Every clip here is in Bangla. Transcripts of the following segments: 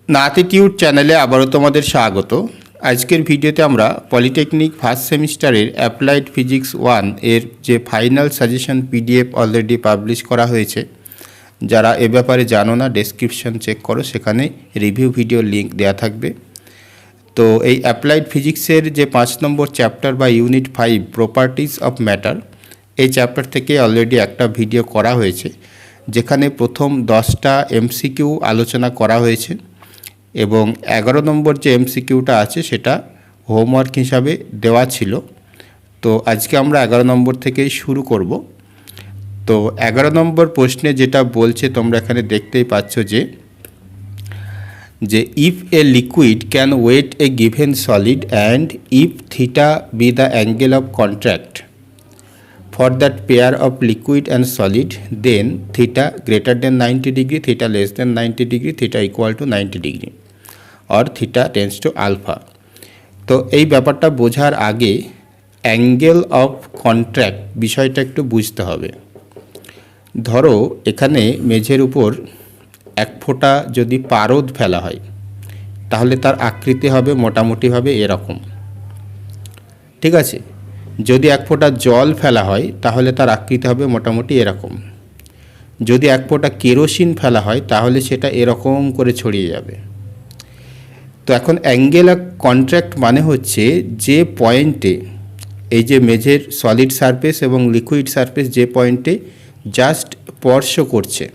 নাথিটিউড চ্যানেলে আবারও তোমাদের স্বাগত। আজকের ভিডিওতে আমরা পলিটেকনিক ফার্স্ট সেমিস্টারের অ্যাপ্লাইড ফিজিক্স 1 এর যে final suggestion PDF already publish করা হয়েছে। যারা এ ব্যাপারে জানো না, ডেসক্রিপশন চেক করো, সেখানে রিভিউ ভিডিও লিঙ্ক দেওয়া থাকবে। তো এই অ্যাপ্লাইড ফিজিক্সের যে 5 নম্বর চ্যাপ্টার বা ইউনিট 5 প্রপার্টিজ অফ ম্যাটার, এই চ্যাপ্টার থেকে অলরেডি একটা ভিডিও করা হয়েছে, যেখানে প্রথম 10টা এমসিকিউ আলোচনা করা হয়েছে এবং 11 নম্বর যে এমসিকিউটা আছে সেটা হোমওয়ার্ক হিসাবে দেওয়া ছিল। তো আজকে আমরা 11 নম্বর থেকেই শুরু করব। তো 11 নম্বর প্রশ্নে যেটা বলছে তোমরা এখানে দেখতেই পাচ্ছ যে if a liquid can wet a given solid and if theta be the angle of contract for that pair of liquid and solid, then theta greater than 90 degree, theta less than 90 degree, theta equal to 90 degree or theta tends to alpha। তো এই ব্যাপারটা বোঝার আগে অ্যাঙ্গেল অফ কন্ট্রাক্ট বিষয়টা একটু বুঝতে হবে। ধরো এখানে মেঝের উপর এক ফোঁটা যদি পারদ ফেলা হয়, তাহলে তার আকৃতি হবে মোটামুটিভাবে এরকম, ঠিক আছে। যদি এক ফোঁটা জল ফেলা হয় তাহলে তার আকৃতি হবে মোটামুটি এরকম। যদি এক ফোঁটা কেরোসিন ফেলা হয় তাহলে সেটা এরকম করে ছড়িয়ে যাবে। তো এখন অ্যাঙ্গেল অফ কন্ট্রাক্ট মানে হচ্ছে যে পয়েন্টে এই যে মেঝের সলিড সারফেস এবং লিকুইড সারফেস যে পয়েন্টে জাস্ট স্পর্শ করছে,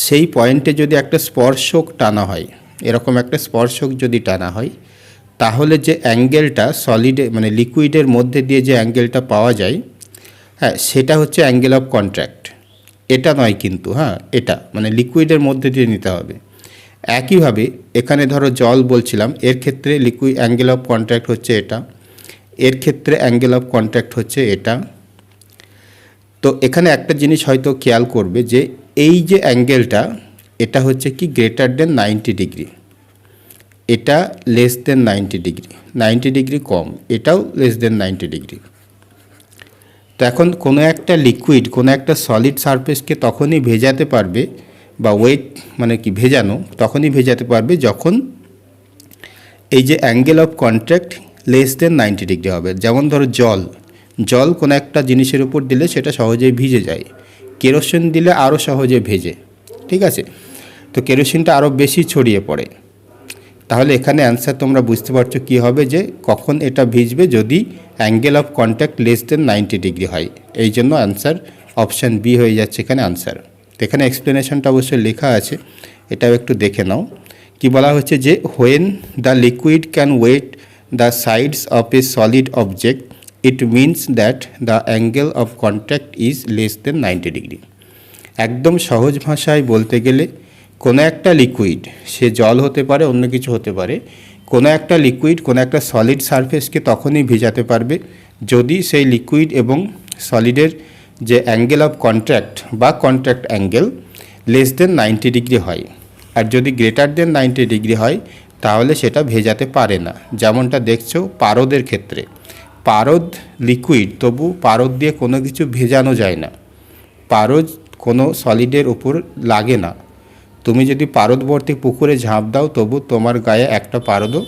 সেই পয়েন্টে যদি একটা স্পর্শক টানা হয়, এরকম একটা স্পর্শক যদি টানা হয়, তাহলে যে অ্যাঙ্গেলটা সলিডে মানে লিকুইডের মধ্যে দিয়ে যে অ্যাঙ্গেলটা পাওয়া যায়, হ্যাঁ, সেটা হচ্ছে অ্যাঙ্গেল অফ কন্ট্রাক্ট। এটা নয় কিন্তু, হ্যাঁ, এটা মানে লিকুইডের মধ্যে দিয়ে নিতে হবে। একইভাবে এখানে ধরো জল বলছিলাম, এর ক্ষেত্রে লিকুইড অ্যাঙ্গেল অফ কন্ট্রাক্ট হচ্ছে এটা, এর ক্ষেত্রে অ্যাঙ্গেল অফ কন্ট্রাক্ট হচ্ছে এটা। তো এখানে একটা জিনিস হয়তো খেয়াল করবে যে এই যে অ্যাঙ্গেলটা, এটা হচ্ছে কি গ্রেটার দেন 90 ডিগ্রি, এটা লেস দেন 90 ডিগ্রি, 90 ডিগ্রি কম, এটাও লেস দেন 90 ডিগ্রি। তো এখন কোনো একটা লিকুইড কোনো একটা সলিড সারফেসকে তখনই ভেজাতে পারবে, বা ওয়েট মানে কি ভেজানো, তখনই ভেজাতে পারবে যখন এই যে angle of contract less than 90 degree হবে। যেমন ধরো জল কোনো একটা জিনিসের উপর দিলে সেটা সহজেই ভিজে যায়, কেরোসিন দিলে আরও সহজে ভেজে, ঠিক আছে। তো কেরোসিনটা আরও বেশি ছড়িয়ে পড়ে। তাহলে এখানে অ্যান্সার তোমরা বুঝতে পারছো কী হবে, যে কখন এটা ভিজবে, যদি angle of contact less than 90 degree হয়। এই জন্য অ্যান্সার অপশান বি হয়ে যাচ্ছে এখানে অ্যান্সার। তো এখানে এক্সপ্লেনেশনটা অবশ্যই লেখা আছে, এটাও একটু দেখে নাও। কি বলা হচ্ছে যে when the liquid can wet the sides of a solid object, it means that the angle of contact is less than 90 degree. একদম সহজ ভাষায় বলতে গেলে, কোনো একটা লিকুইড, সে জল হতে পারে, অন্য কিছু হতে পারে, কোনো একটা লিকুইড কোনো একটা সলিড সারফেসকে তখনই ভেজাতে পারবে যদি সেই লিকুইড এবং সলিডের যে অ্যাঙ্গেল অফ কন্ট্রাক্ট বা contract angle less than 90 degree হয়। আর যদি গ্রেটার দেন 90 ডিগ্রি হয় তাহলে সেটা ভেজাতে পারে না। যেমনটা দেখছো পারদের ক্ষেত্রে, পারদ লিকুইড, তবু পারদ দিয়ে কোনো কিছু ভেজানো যায় না, পারদ কোনো সলিডের উপর লাগে না। তুমি যদি পারদবর্তী পুকুরে ঝাঁপ দাও তবু তোমার গায়ে একটা পারদও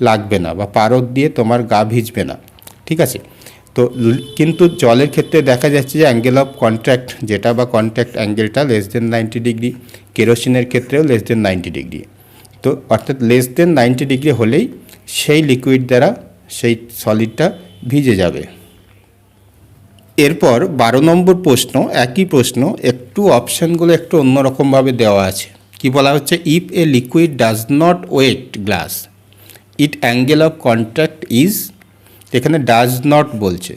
লাগবে না, বা পারদ দিয়ে তোমার গা ভিজবে না, ঠিক আছে। তো কিন্তু জলের ক্ষেত্রে দেখা যাচ্ছে যে অ্যাঙ্গেল অফ কন্ট্রাক্ট যেটা বা কন্ট্রাক্ট অ্যাঙ্গেলটা লেস দেন 90 ডিগ্রি, কেরোসিনের ক্ষেত্রেও লেস দেন 90 ডিগ্রি। তো অর্থাৎ লেস দেন 90 ডিগ্রি হলেই সেই লিকুইড দ্বারা সেই সলিডটা ভিজে যাবে। এরপর 12 নম্বর প্রশ্ন, একই প্রশ্ন, একটু অপশানগুলো একটু অন্যরকমভাবে দেওয়া আছে। কি বলা হচ্ছে, if a liquid does not wet glass, it angle of contract is, এখানে ডাজ নট বলছে,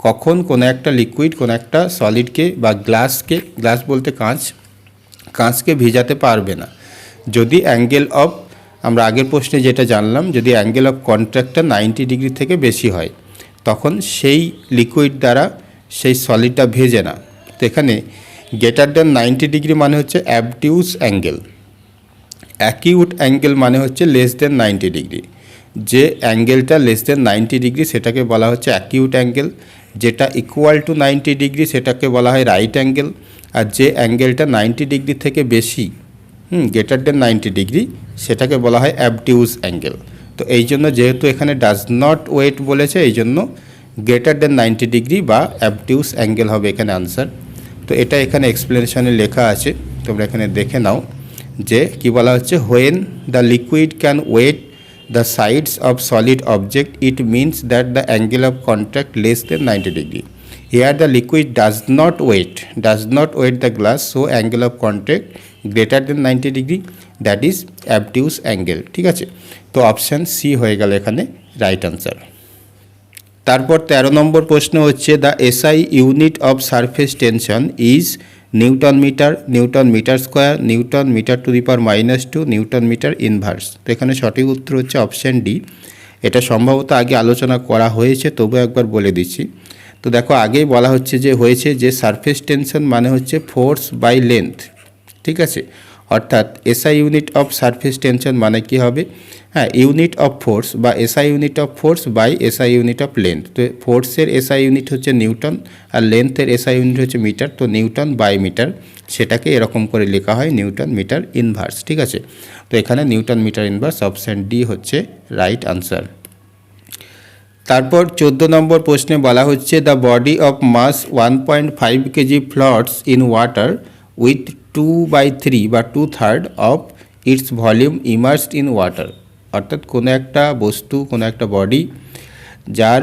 কখন কোনো একটা লিকুইড কোনো একটা সলিডকে বা গ্লাসকে, গ্লাস বলতে কাঁচকে ভিজাতে পারবে না যদি অ্যাঙ্গেল অফ, আমরা আগের প্রশ্নে যেটা জানলাম, যদি অ্যাঙ্গেল অফ কন্ট্রাক্টটা 90 ডিগ্রি থেকে বেশি হয়, তখন সেই লিকুইড দ্বারা সেই সলিডটা ভেজে না। তো এখানে গ্রেটার দেন 90 ডিগ্রি মানে হচ্ছে অ্যাবটিউস অ্যাঙ্গেল, অ্যাকিউট অ্যাঙ্গেল মানে হচ্ছে লেস দেন 90 ডিগ্রি। যে অ্যাঙ্গেলটা লেস দেন 90 ডিগ্রি সেটাকে বলা হচ্ছে অ্যাকিউট অ্যাঙ্গেল, যেটা ইকুয়াল টু 90 ডিগ্রি সেটাকে বলা হয় রাইট অ্যাঙ্গেল, আর যে অ্যাঙ্গেলটা 90 ডিগ্রি থেকে বেশি গ্রেটার দেন 90 ডিগ্রি, সেটাকে বলা হয় অ্যাবটিউস অ্যাঙ্গেল। তো এই জন্য যেহেতু এখানে ডাজ নট ওয়েট বলেছে, এই জন্য গ্রেটার দেন 90 ডিগ্রি বা অ্যাবটিউস অ্যাঙ্গেল হবে এখানে আনসার। তো এটা এখানে এক্সপ্লেনেশনে লেখা আছে, তোমরা এখানে দেখে নাও যে কি বলা হচ্ছে, when the liquid can wet the sides of solid object, it means that the angle of contact less than 90 degree. Here the liquid does not weight the glass, so angle of contact greater than 90 degree, that is obtuse angle। ঠিক আছে, তো অপশান সি হয়ে গেল এখানে রাইট আনসার। তারপর 13 নম্বর প্রশ্ন হচ্ছে, the SI unit of surface tension is newton metre square, newton metre to the power -2, newton metre inverse. তো এখানে সঠিক উত্তর হচ্ছে অপশান ডি। এটা সম্ভবত আগে আলোচনা করা হয়েছে, তবু একবার বলে দিচ্ছি। তো দেখো আগেই বলা হচ্ছে যে সারফেস টেনশন মানে হচ্ছে ফোর্স বাই লেন্থ। ঠিক আছে, অর্থাৎ SI unit of surface tension মানে কি হবে, ইউনিট অফ ফোর্স বা SI unit of force by SI unit of length. তো ফোর্সের এসআই ইউনিট হচ্ছে নিউটন আর লেন্থের এসআই ইউনিট হচ্ছে মিটার, তো নিউটন বাই মিটার, সেটাকে এরকম করে লেখা হয় নিউটন মিটার ইনভার্স। ঠিক আছে, তো এখানে newton metre inverse option D হচ্ছে রাইট আনসার। তারপর 14 নম্বর প্রশ্নে বলা হচ্ছে, the body of mass 1.5 KG floats in water with 2/3 বা 2/3 of its volume immersed in water. অর্থাৎ কোনো একটা বস্তু, কোনো একটা বডি যার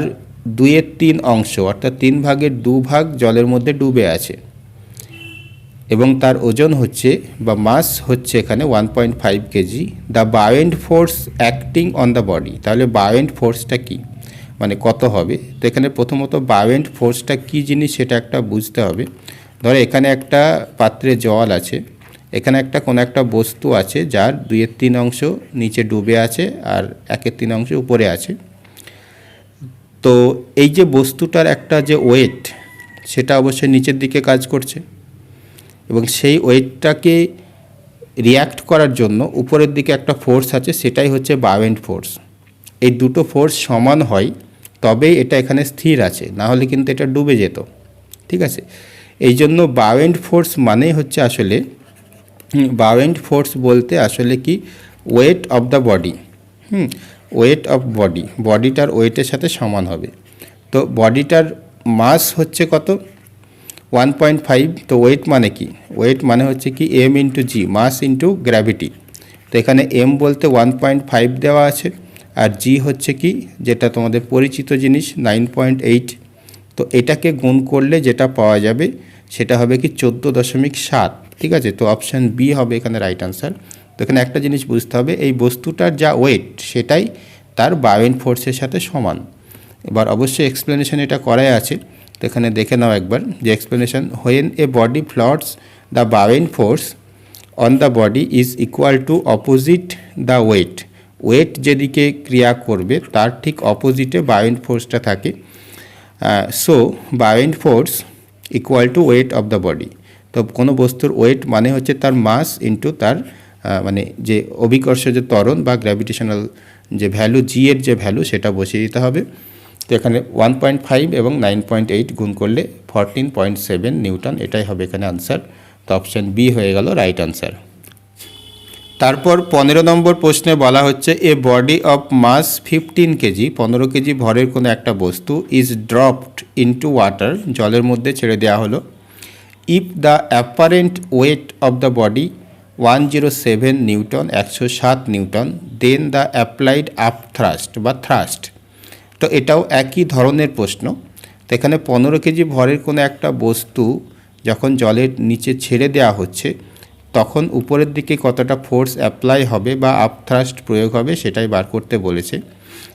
2/3 অংশ অর্থাৎ 3 ভাগের 2 ভাগ জলের মধ্যে ডুবে আছে এবং তার ওজন হচ্ছে বা মাস হচ্ছে এখানে 1.5 kg. The buoyant force acting on the body, তাহলে বায়োয়েন্ট ফোর্সটা কী, মানে কত হবে। তো এখানে প্রথমত বায়োয়েন্ট ফোর্সটা কী জিনিস সেটা একটা বুঝতে হবে। ধরো এখানে একটা পাত্রে জল আছে, এখানে কোনো একটা বস্তু আছে যার 2/3 অংশ নিচে ডুবে আছে আর 1/3 অংশ উপরে আছে। তো এই যে বস্তুটার একটা যে ওয়েট, সেটা অবশ্যই নিচের দিকে কাজ করছে এবং সেই ওয়েটটাকে রিয়্যাক্ট করার জন্য উপরের দিকে একটা ফোর্স আছে, সেটাই হচ্ছে বায়োয়েন্ট ফোর্স। এই দুটো ফোর্স সমান হয় তবেই এটা এখানে স্থির আছে, না হলে কিন্তু এটা ডুবে যেত। ঠিক আছে, এই জন্য বায়োয়েন্ট ফোর্স মানে হচ্ছে আসলে, বায়োয়েন্ট ফোর্স বলতে আসলে কি, weight of the body. Weight of body, বডিটার ওয়েটের সাথে সমান হবে। তো বডিটার মাস হচ্ছে কত, 1.5। তো ওয়েট মানে কি, ওয়েট মানে হচ্ছে কি এম ইন্টু জি, মাস ইন্টু গ্র্যাভিটি। তো এখানে এম বলতে 1.5 দেওয়া আছে আর জি হচ্ছে কি, যেটা তোমাদের পরিচিত জিনিস 9.8। তো এটাকে গুণ করলে যেটা পাওয়া যাবে সেটা হবে কি 14.7। ঠিক আছে, তো অপশান বি হবে এখানে রাইট আনসার। তো এখানে একটা জিনিস বুঝতে হবে, এই বস্তুটার যা ওয়েট সেটাই তার বায়োয়েন্ট ফোর্সের সাথে সমান। এবার অবশ্যই এক্সপ্লেনেশন এটা করাই আছে, তো এখানে দেখে নাও একবার যে explanation, when a body floats the buoyant force on the body is equal to opposite the weight. Weight যেদিকে ক্রিয়া করবে তার ঠিক অপোজিটে বায়োয়েন্ট ফোর্সটা থাকে। So buoyant force equal to weight of the body. তো কোনো বস্তুর ওয়েট মানে হচ্ছে তার মাস ইন্টু তার মানে যে অভিকর্ষ যে ত্বরণ বা গ্র্যাভিটেশনাল যে ভ্যালু, জি এর যে ভ্যালু সেটা বসিয়ে দিতে হবে। তো এখানে 1.5 এবং 9.8 গুণ করলে 14.7 নিউটন, এটাই হবে এখানে আনসার। তো অপশান বি হয়ে গেল রাইট আনসার। তারপর 15 নম্বর প্রশ্নে বলা হচ্ছে, a body of mass 15 kg, 15 kg ভরের কোনো একটা বস্তু ইজ ড্রপড ইনটু ওয়াটার, জলের মধ্যে ছেড়ে দেওয়া হলো। If the apparent weight of the body 107 newton, 107 newton, then the applied up thrust বা থ্রাস্ট। তো এটাও একই ধরনের প্রশ্ন। তো এখানে 15 কেজি ভরের কোনো একটা বস্তু যখন জলের নিচে ছেড়ে দেওয়া হচ্ছে তখন উপরের দিকে কতটা ফোর্স অ্যাপ্লাই হবে বা আপ থ্রাস্ট প্রয়োগ হবে সেটাই বার করতে বলেছে।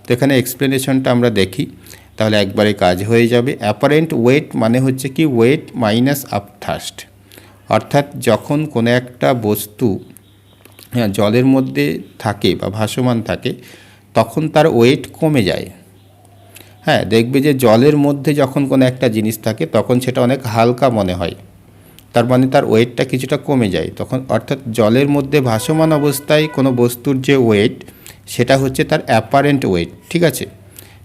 তো এখানে এক্সপ্লেনেশনটা আমরা দেখি, তাহলে একবারে কাজ হয়ে যাবে। অ্যাপারেন্ট ওয়েট মানে হচ্ছে কি ওয়েট মাইনাস আপ থ্রাস্ট, অর্থাৎ যখন কোনো একটা বস্তু জলের মধ্যে থাকে বা ভাসমান থাকে তখন তার ওয়েট কমে যায়। দেখবে যে জলের মধ্যে যখন কোনো একটা জিনিস থাকে তখন সেটা অনেক হালকা মনে হয়, তার মানে তার ওয়েটটা কিছুটা কমে যায় তখন। অর্থাৎ জলের মধ্যে ভাসমান অবস্থায় কোনো বস্তুর যে ওয়েট সেটা হচ্ছে তার অ্যাপারেন্ট ওয়েট। ঠিক আছে,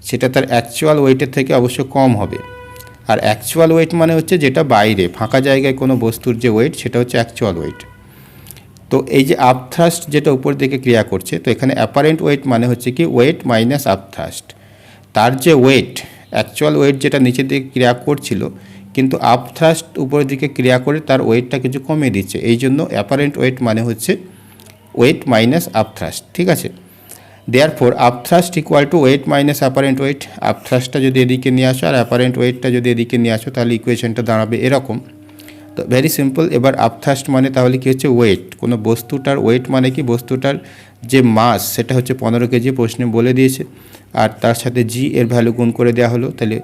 সেটা তার অ্যাকচুয়াল ওয়েটের থেকে অবশ্য কম হবে। আর অ্যাকচুয়াল ওয়েট মানে হচ্ছে যেটা বাইরে ফাঁকা জায়গায় কোনো বস্তুর যে ওয়েট সেটা হচ্ছে অ্যাকচুয়াল ওয়েট। তো এই যে আপথ্রাস্ট যেটা উপর দিকে ক্রিয়া করছে, তো এখানে অ্যাপারেন্ট ওয়েট মানে হচ্ছে কি ওয়েট মাইনাস আপথ্রাস্ট। তার যে ওয়েট, অ্যাকচুয়াল ওয়েট যেটা নিচের দিকে ক্রিয়া করছিল, কিন্তু আপথ্রাস্ট উপরের দিকে ক্রিয়া করে তার ওয়েটটা কিছু কমিয়ে দিচ্ছে, এই জন্য অ্যাপারেন্ট ওয়েট মানে হচ্ছে ওয়েট মাইনাস আপথ্রাস্ট। ঠিক আছে, therefore upthrust equal to weight minus apparent weight. আপথ্রাস্টটা যদি এদিকে নিয়ে আসো আর অ্যাপারেন্ট ওয়েটটা যদি এদিকে নিয়ে আসো, তাহলে ইকুয়েশনটা দাঁড়াবে এরকম। তো ভেরি সিম্পল। এবার আপথ্রাস্ট মানে তাহলে কি হচ্ছে ওয়েট, কোনো বস্তুটার ওয়েট মানে কি বস্তুটার যে মাস সেটা হচ্ছে 15 কেজি, প্রশ্নে বলে দিয়েছে, আর তার সাথে জি এর ভ্যালু গুণ করে দেওয়া হলো, তাহলে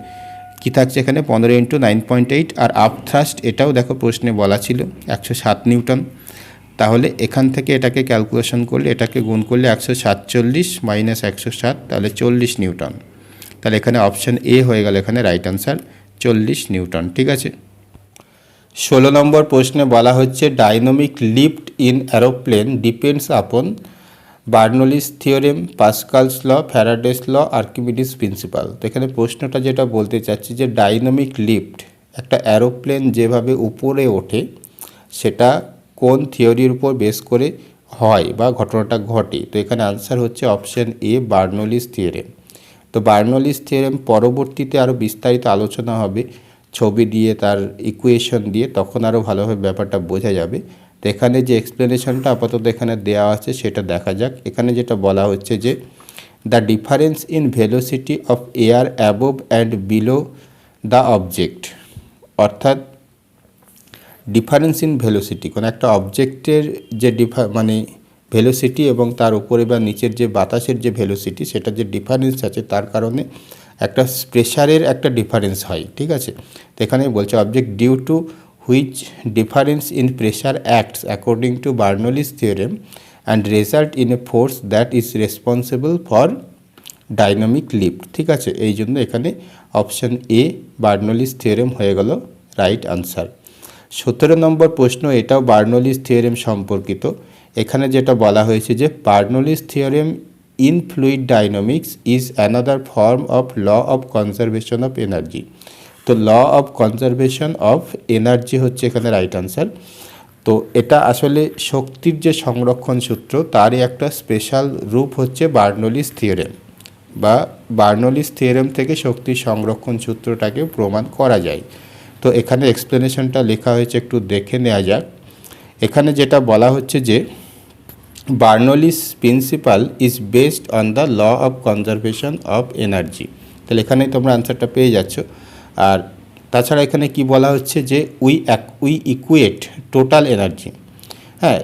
কী থাকছে এখানে 15 × 9.8। আর আপথ্রাস্ট এটাও দেখো প্রশ্নে বলা ছিল 107 নিউটন। তাহলে এখান থেকে এটাকে ক্যালকুলেশন করলে, এটাকে গুণ করলে 147 মাইনাস 107, তাহলে 40 নিউটন। তাহলে এখানে অপশান এ হয়ে গেল এখানে রাইট আনসার 40 নিউটন। ঠিক আছে। 16 নম্বর প্রশ্নে বলা হচ্ছে dynamic lift in aeroplane depends upon Bernoulli's theorem, Pascal's law, Faraday's law, Archimedes principle. তো এখানে প্রশ্নটা যেটা বলতে চাচ্ছি যে ডাইনামিক লিফট, একটা অ্যারোপ্লেন যেভাবে উপরে ওঠে সেটা কোন থিওরির উপর বেস করে হয় বা ঘটনাটা ঘটে। তো এখানে আনসার হচ্ছে অপশান এ বার্নৌলিস থিওরেম। তো বার্নৌলিস থিওরেম পরবর্তীতে আরও বিস্তারিত আলোচনা হবে ছবি দিয়ে, তার ইকুয়েশন দিয়ে, তখন আরও ভালোভাবে ব্যাপারটা বোঝা যাবে। তো এখানে যে এক্সপ্লেনেশনটা আপাতত এখানে দেওয়া আছে সেটা দেখা যাক। এখানে যেটা বলা হচ্ছে যে the difference in velocity of air above and below the object, অর্থাৎ ডিফারেন্স ইন ভেলোসিটি, কোনো একটা অবজেক্টের যে মানে ভেলোসিটি এবং তার উপরে বা নিচের যে বাতাসের যে ভেলোসিটি, সেটা যে ডিফারেন্স আছে তার কারণে একটা প্রেশারের একটা ডিফারেন্স হয়। ঠিক আছে, তো এখানে বলছে object due to which difference in pressure acts according to Bernoulli's theorem and result in a force that is responsible for dynamic lift. ঠিক আছে, এই জন্য এখানে অপশান এ বার্নৌলিস থিওরেম হয়ে গেল রাইট আনসার। 17 নম্বর প্রশ্ন, এটাও বার্নৌলিস থিওরেম সম্পর্কিত। এখানে যেটা বলা হয়েছে যে Bernoulli's theorem in fluid dynamics is another form of law of conservation of energy. তো law of conservation of energy হচ্ছে এখানে রাইট আনসার। তো এটা আসলে শক্তির যে সংরক্ষণ সূত্র তারই একটা স্পেশাল রূপ হচ্ছে বার্নৌলিস থিওরেম, বা বার্নৌলিস থিওরেম থেকে শক্তির সংরক্ষণ সূত্রটাকে প্রমাণ করা যায়। তো এখানে এক্সপ্লেনেশনটা লেখা হয়েছে, একটু দেখে নেওয়া যাক। এখানে যেটা বলা হচ্ছে যে Bernoulli's principle is based on the law of conservation of energy. তাহলে এখানে তোমরা আনসারটা পেয়ে যাচ্ছ। আর তাছাড়া এখানে কি বলা হচ্ছে যে উই ইকুয়েট টোটাল এনার্জি, হ্যাঁ,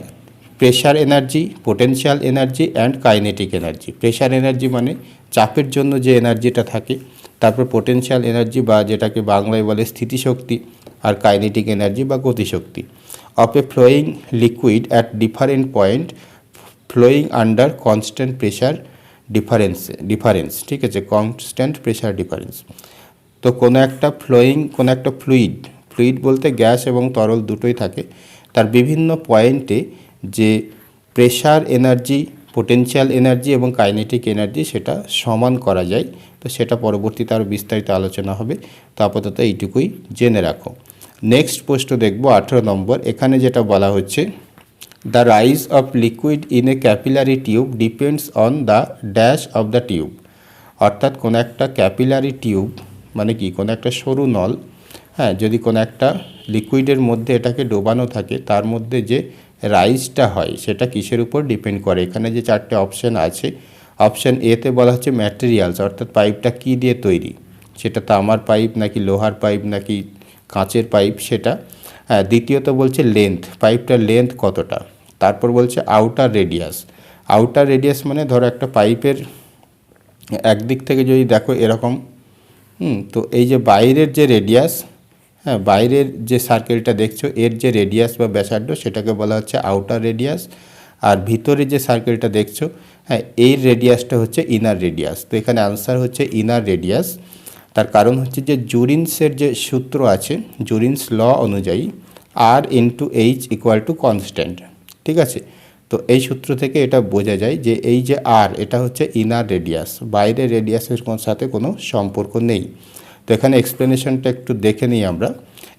pressure energy, potential energy and kinetic energy. Pressure energy মানে চাপের জন্য যে এনার্জিটা থাকে, তারপর পোটেনশিয়াল এনার্জি বা যেটাকে বাংলায় বলে স্থিতিশক্তি, আর কাইনেটিক এনার্জি বা গতিশক্তি of a flowing liquid at different point flowing under constant pressure difference. ঠিক আছে, কনস্ট্যান্ট প্রেশার ডিফারেন্স। তো কোনো একটা ফ্লুইড বলতে গ্যাস এবং তরল দুটোই থাকে, তার বিভিন্ন পয়েন্টে যে প্রেশার এনার্জি, পোটেনশিয়াল এনার্জি এবং কাইনেটিক এনার্জি সেটা সমান করা যায়। তো সেটা পরবর্তীতে আরও বিস্তারিত আলোচনা হবে। তো আপাতত এইটুকুই জেনে রাখো। নেক্সট প্রশ্ন দেখব 18 নম্বর। এখানে যেটা বলা হচ্ছে the rise of liquid in a capillary tube depends on the dash of the tube, অর্থাৎ কোনো একটা ক্যাপিলারি টিউব মানে কি কোনো একটা সরু নল, হ্যাঁ, যদি কোনো একটা লিকুইডের মধ্যে এটাকে ডোবানো থাকে, তার মধ্যে যে রাইজটা হয় সেটা কিসের উপর ডিপেন্ড করে। এখানে যে 4টে অপশান আছে, অপশান এতে বলা হচ্ছে ম্যাটেরিয়ালস, অর্থাৎ পাইপটা কী দিয়ে তৈরি, সেটা তামার পাইপ নাকি লোহার পাইপ নাকি কাঁচের পাইপ সেটা। হ্যাঁ, দ্বিতীয়ত বলছে লেন্থ, পাইপটার লেন্থ কতটা। তারপর বলছে আউটার রেডিয়াস মানে ধরো একটা পাইপের একদিক থেকে যদি দেখো এরকম, তো এই যে বাইরের যে রেডিয়াস, হ্যাঁ, বাইরের যে সার্কেলটা দেখছো এর যে রেডিয়াস বা ব্যাসার্ধ সেটাকে বলা হচ্ছে আউটার রেডিয়াস। আর ভিতরে যে সার্কেলটা দেখছো, হ্যাঁ, এই রেডিয়াসটা হচ্ছে ইনার রেডিয়াস। তো এখানে আনসার হচ্ছে ইনার রেডিয়াস। তার কারণ হচ্ছে যে জুরিন্সের যে সূত্র আছে, জুরিন্স ল অনুযায়ী r into h equal to constant. ঠিক আছে, তো এই সূত্র থেকে এটা বোঝা যায় যে এই যে আর, এটা হচ্ছে ইনার রেডিয়াস, বাইরের রেডিয়াসের সাথে কোনো সম্পর্ক নেই। তো এখানে এক্সপ্লেনেশনটা একটু দেখে নিই আমরা।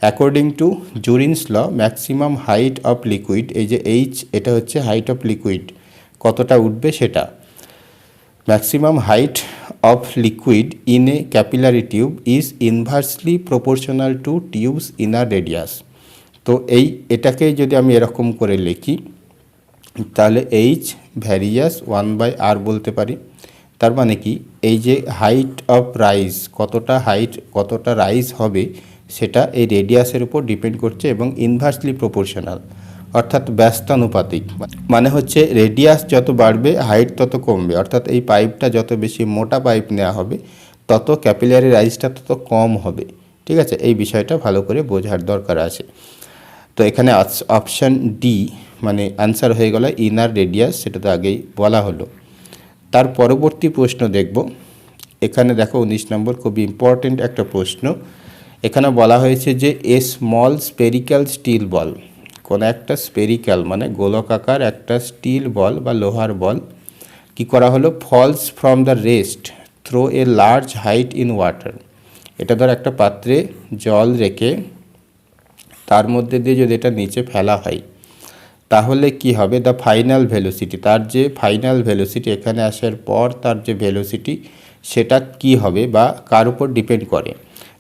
According to Jurin's law maximum height of liquid, এই যে এইচ এটা হচ্ছে হাইট অফ লিকুইড, কতটা উঠবে সেটা। Maximum height of liquid in a capillary tube is inversely proportional to tubes inner radius. তো এটাকে যদি আমি এরকম করে লিখি তাহলে এইচ ভ্যারিয়াস 1/r বলতে পারি। তার মানে কি, এই যে হাইট অফ রাইজ, কতটা রাইজ হবে সেটা এই রেডিয়াসের উপর ডিপেন্ড করছে এবং ইনভার্সলি প্রপোর্শনাল, অর্থাৎ ব্যস্তানুপাতিক। মানে হচ্ছে রেডিয়াস যত বাড়বে হাইট তত কমবে, অর্থাৎ এই পাইপটা যত বেশি মোটা পাইপ নেওয়া হবে তত ক্যাপিলারি রাইজটা তত কম হবে। ঠিক আছে, এই বিষয়টা ভালো করে বোঝার দরকার আছে। তো এখানে অপশান ডি মানে অ্যান্সার হয়ে গেল ইনার রেডিয়াস, সেটা তো আগেই বলা হলো। তার পরবর্তী প্রশ্ন দেখব। এখানে দেখো 19 নম্বর, খুবই ইম্পর্টেন্ট একটা প্রশ্ন। এখানে বলা হয়েছে যে এ স্মল স্পেরিক্যাল স্টিল বল, কোনো একটা স্পেরিক্যাল মানে গোলকাকার একটা স্টিল বল বা লোহার বল কি করা হলো, falls from the rest through a large height in water. এটা ধর একটা পাত্রে জল রেখে তার মধ্যে দিয়ে যদি এটা নিচে ফেলা হয় তাহলে কি হবে, দ্য ফাইনাল ভেলোসিটি, তার যে ফাইনাল ভেলোসিটি এখানে আসার পর তার যে ভেলোসিটি সেটা কি হবে বা কার উপর ডিপেন্ড করে।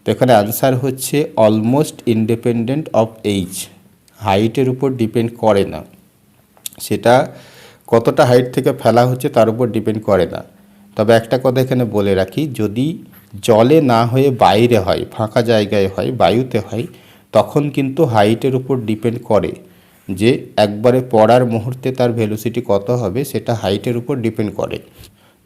তো এখানে অ্যান্সার হচ্ছে অলমোস্ট ইন্ডিপেন্ডেন্ট অফ এইচ, হাইটের উপর ডিপেন্ড করে না, সেটা কতটা হাইট থেকে ফেলা হচ্ছে তার উপর ডিপেন্ড করে না। তবে একটা কথা এখানে বলে রাখি, যদি জলে না হয়ে বাইরে হয়, ফাঁকা জায়গায় হয়, বায়ুতে হয়, তখন কিন্তু হাইটের উপর ডিপেন্ড করে, যে একবারে পড়ার মুহূর্তে তার ভেলোসিটি কত হবে সেটা হাইটের উপর ডিপেন্ড করে।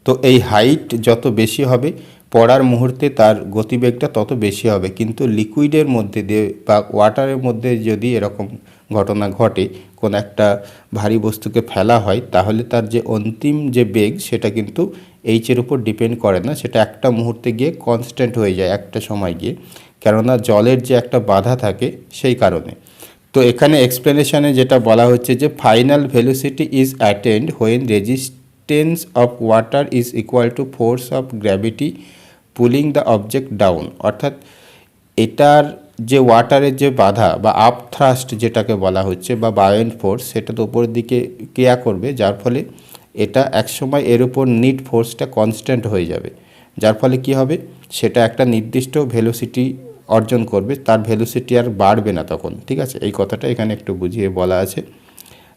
তো এই হাইট যত বেশি হবে পড়ার মুহূর্তে তার গতিবেগটা তত বেশি হবে। কিন্তু লিকুইডের মধ্যে দিয়ে বা ওয়াটারের মধ্যে যদি এরকম ঘটনা ঘটে, কোনো একটা ভারী বস্তুকে ফেলা হয়, তাহলে তার যে অন্তিম যে বেগ সেটা কিন্তু এইচের উপর ডিপেন্ড করে না, সেটা একটা মুহূর্তে গিয়ে কনস্ট্যান্ট হয়ে যায় একটা সময় গিয়ে, কেননা জলের যে একটা বাধা থাকে সেই কারণে। তো এখানে এক্সপ্লেনেশনে যেটা বলা হচ্ছে যে final velocity is attained when resistance of water is equal to force of gravity pulling the object down, অর্থাৎ এটার যে ওয়াটারের যে বাধা বা আপ থ্রাস্ট যেটাকে বলা হচ্ছে বা বায়োয়েন্ট ফোর্স, সেটা তো উপরের দিকে ক্রিয়া করবে, যার ফলে এটা একসময় এর উপর নিট ফোর্সটা কনস্ট্যান্ট হয়ে যাবে, যার ফলে কি হবে, সেটা একটা নির্দিষ্ট ভেলোসিটি অর্জন করবে, তার ভেলোসিটি আর বাড়বে না তখন। ঠিক আছে, এই কথাটা এখানে একটু বুঝিয়ে বলা আছে।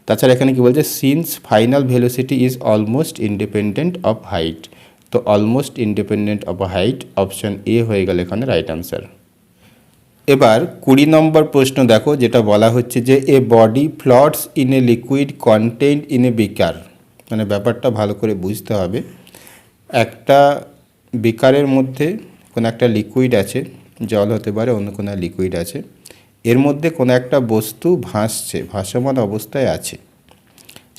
তাছাড়া এখানে কি বলছে, since final velocity is almost independent of height, তো almost independent of height option A হয়ে গেল এখানে রাইট আনসার। এবার 20 নম্বর প্রশ্ন দেখো, যেটা বলা হচ্ছে যে a body floats in a liquid content in a beaker, মানে ব্যাপারটা ভালো করে বুঝতে হবে। একটা বিকারের মধ্যে কোনো একটা লিকুইড আছে, জল হতে পারে, অন্য কোনো লিকুইড আছে, এর মধ্যে কোনো একটা বস্তু ভাসছে, ভাসমান অবস্থায় আছে,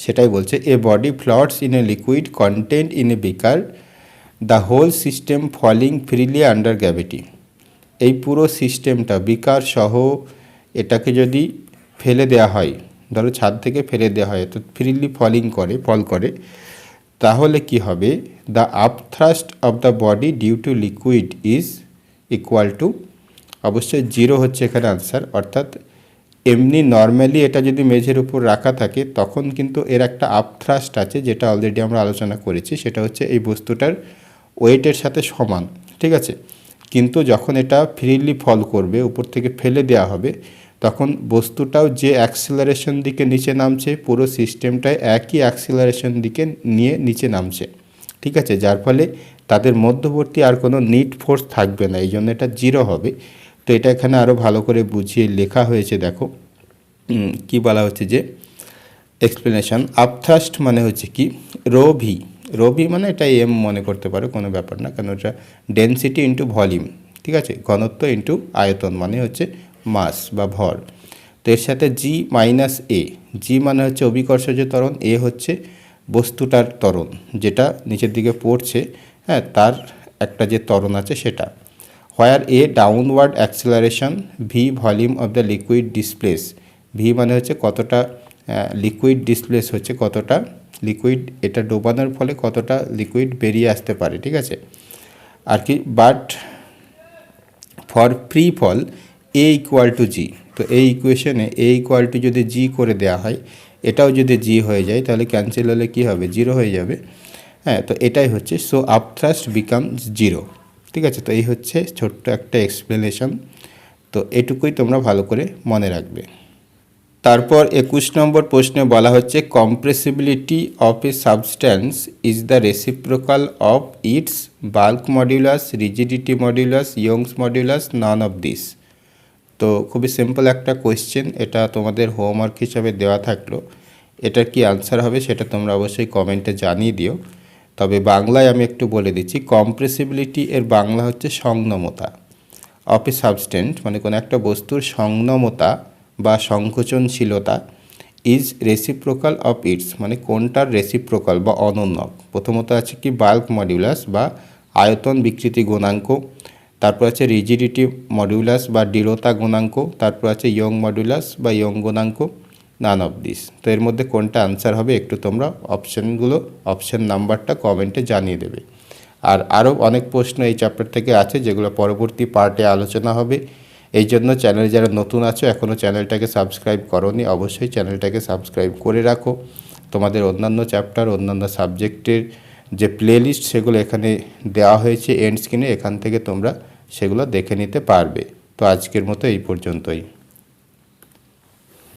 সেটাই বলছে a body floats in a liquid content in a beaker, the whole system falling freely under gravity. এই পুরো সিস্টেমটা বিকার সহ এটাকে যদি ফেলে দেওয়া হয়, ধরো ছাদ থেকে ফেলে দেওয়া হয়, তো ফ্রিলি ফল করে, তাহলে কি হবে, the upthrust of the body due to liquid is equal to, অবশ্যই 0 হচ্ছে এখানে আনসার, অর্থাৎ এমনি নর্মালি এটা যদি মেঝের উপর রাখা থাকে তখন কিন্তু এর একটা আপথ্রাস্ট আছে, যেটা অলরেডি আমরা আলোচনা করেছি, সেটা হচ্ছে এই বস্তুটার ওয়েটের সাথে সমান। ঠিক আছে, কিন্তু যখন এটা ফ্রিলি ফল করবে, উপর থেকে ফেলে দেওয়া হবে, তখন বস্তুটাও যে অ্যাক্সিলারেশন দিকে নিচে নামছে, পুরো সিস্টেমটাই একই অ্যাক্সিলারেশন দিকে নিয়ে নিচে নামছে। ঠিক আছে, যার ফলে তাদের মধ্যবর্তী আর কোনো নিট ফোর্স থাকবে না, এই জন্য এটা 0 হবে। তো এটা এখানে আরও ভালো করে বুঝিয়ে লেখা হয়েছে, দেখো কি বলা হচ্ছে যে এক্সপ্লেনেশন, আপথ্রাস্ট মানে হচ্ছে কি রো ভি মানে এটা এম মনে করতে পারো, কোনো ব্যাপার না, কারণ এটা ডেনসিটি ইন্টু ভলিউম। ঠিক আছে, ঘনত্ব ইন্টু আয়তন মানে হচ্ছে মাস বা ভর। তো এর সাথে জি মাইনাস এ, জি মানে হচ্ছে অভিকর্ষজ ত্বরণ, এ হচ্ছে বস্তুটার ত্বরণ যেটা নিচের দিকে পড়ছে, হ্যাঁ, তার একটা যে ত্বরণ আছে সেটা। Where a downward acceleration, V volume of the liquid displace, V মানে হচ্ছে কতটা লিকুইড ডিসপ্লেস হচ্ছে, কতটা লিকুইড এটা ডোবানোর ফলে কতটা লিকুইড বেরিয়ে আসতে পারে। ঠিক আছে, আর কি, but for free fall a equal to g. তো এই ইকুয়েশনে এ ইকুয়াল টু যদি জি করে দেওয়া হয়, এটাও যদি জি হয়ে যায় তাহলে ক্যান্সেল হলে কী হবে, জিরো হয়ে যাবে। হ্যাঁ, তো এটাই হচ্ছে সো আপথ্রাস্ট বিকামস জিরো। ঠিক আছে, তো এই হচ্ছে ছোট্ট একটা এক্সপ্লেনেশন। তো এটুকুই তোমরা ভালো করে মনে রাখবে। তারপর 21 নম্বর প্রশ্নে বলা হচ্ছে compressibility of A substance is the reciprocal of its bulk modulus, rigidity modulus, Young's modulus, none of this. তো খুবই সিম্পল একটা কোয়েশ্চেন, এটা তোমাদের হোমওয়ার্ক হিসাবে দেওয়া থাকলো। এটার কি আনসার হবে সেটা তোমরা অবশ্যই কমেন্টে জানিয়ে দিও। তবে বাংলায় আমি একটু বলে দিচ্ছি, কম্প্রেসিবিলিটি এর বাংলা হচ্ছে সংনমতা। অফ এ সাবস্টেন্ট মানে কোনো একটা বস্তুর সংনমতা বা সংকোচনশীলতা, ইজ রেসিপ্রোকাল অফ ইটস মানে কোনটার রেসিপ্রোকাল বা অনন্যক। প্রথমত আছে কি বাল্ক মডিউলাস বা আয়তন বিকৃতি গুণাঙ্ক, তারপর আছে রিজিডিটি মডিউলাস বা দৃঢ়তা গুণাঙ্ক, তারপর আছে ইয়ং মডিউলাস বা ইয়ং গুণাঙ্ক, নান অফ দিস। তো এর মধ্যে কোনটা আনসার হবে একটু তোমরা অপশান নাম্বারটা কমেন্টে জানিয়ে দেবে। আর আরও অনেক প্রশ্ন এই চ্যাপ্টার থেকে আছে যেগুলো পরবর্তী পার্টে আলোচনা হবে। এই জন্য চ্যানেলে যারা নতুন আছো এখনও চ্যানেলটাকে সাবস্ক্রাইব করোনি, অবশ্যই চ্যানেলটাকে সাবস্ক্রাইব করে রাখো। তোমাদের অন্যান্য চ্যাপ্টার, অন্যান্য সাবজেক্টের যে প্লেলিস্ট সেগুলো এখানে দেওয়া হয়েছে এন্ড স্ক্রিনে, এখান থেকে তোমরা সেগুলো দেখে নিতে পারবে। তো আজকের মতো এই পর্যন্তই।